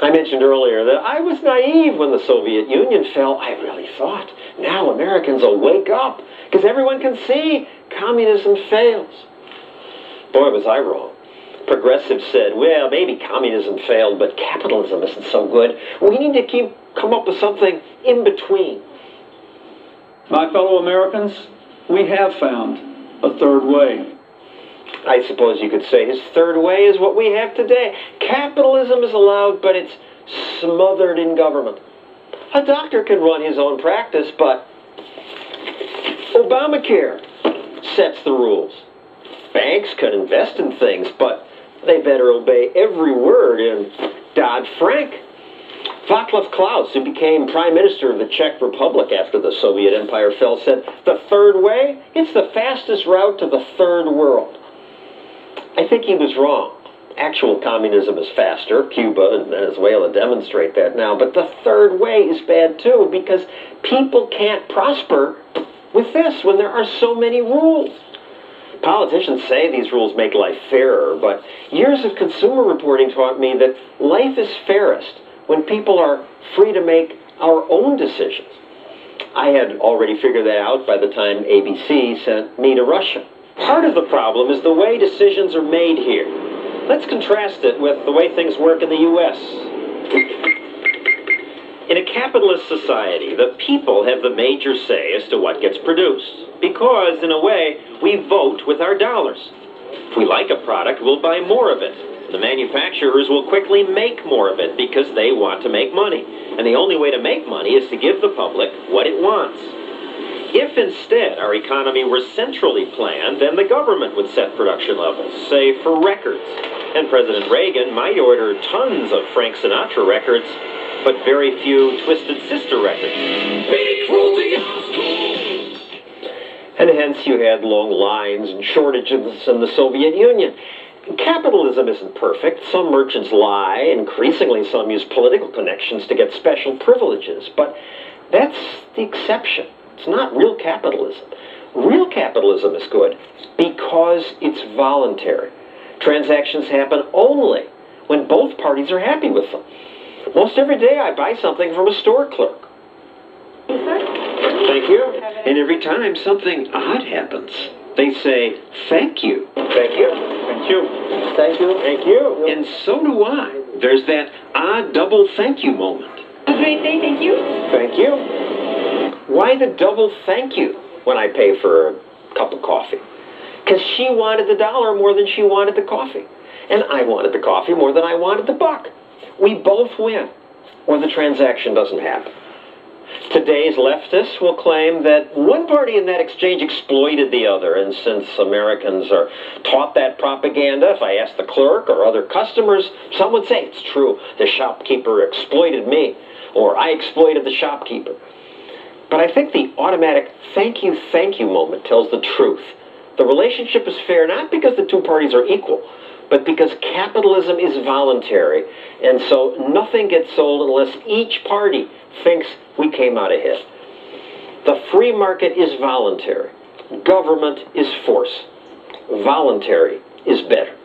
I mentioned earlier that I was naive when the Soviet Union fell. I really thought, now Americans will wake up, because everyone can see communism fails. Boy, was I wrong. Progressives said, well, maybe communism failed, but capitalism isn't so good. We need to come up with something in between. My fellow Americans, we have found a third way. I suppose you could say his third way is what we have today. Capitalism is allowed, but it's smothered in government. A doctor can run his own practice, but Obamacare sets the rules. Banks can invest in things, but they better obey every word in Dodd-Frank. Václav Klaus, who became Prime Minister of the Czech Republic after the Soviet Empire fell, said, the third way, it's the fastest route to the third world. I think he was wrong. Actual communism is faster. Cuba and Venezuela demonstrate that now. But the third way is bad too, because people can't prosper with this when there are so many rules. Politicians say these rules make life fairer, but years of consumer reporting taught me that life is fairest when people are free to make our own decisions. I had already figured that out by the time ABC sent me to Russia. Part of the problem is the way decisions are made here. Let's contrast it with the way things work in the U.S. In a capitalist society, the people have the major say as to what gets produced, because, in a way, we vote with our dollars. If we like a product, we'll buy more of it. The manufacturers will quickly make more of it because they want to make money. And the only way to make money is to give the public what it wants. If instead our economy were centrally planned, then the government would set production levels, say for records. And President Reagan might order tons of Frank Sinatra records, but very few Twisted Sister records. And hence you had long lines and shortages in the Soviet Union. Capitalism isn't perfect. Some merchants lie. Increasingly, some use political connections to get special privileges. But that's the exception. It's not real capitalism. Real capitalism is good because it's voluntary. Transactions happen only when both parties are happy with them. Most every day I buy something from a store clerk. Thank you. And every time something odd happens, they say, thank you. Thank you. Thank you. Thank you. Thank you. And so do I. There's that odd double thank you moment. Have a great day. Thank you. Thank you. Why the double thank you when I pay for a cup of coffee? Because she wanted the dollar more than she wanted the coffee. And I wanted the coffee more than I wanted the buck. We both win, or the transaction doesn't happen. Today's leftists will claim that one party in that exchange exploited the other, and since Americans are taught that propaganda, if I ask the clerk or other customers, some would say, it's true, the shopkeeper exploited me, or I exploited the shopkeeper. But I think the automatic thank you moment tells the truth. The relationship is fair not because the two parties are equal, but because capitalism is voluntary, and so nothing gets sold unless each party thinks we came out ahead. The free market is voluntary. Government is force. Voluntary is better.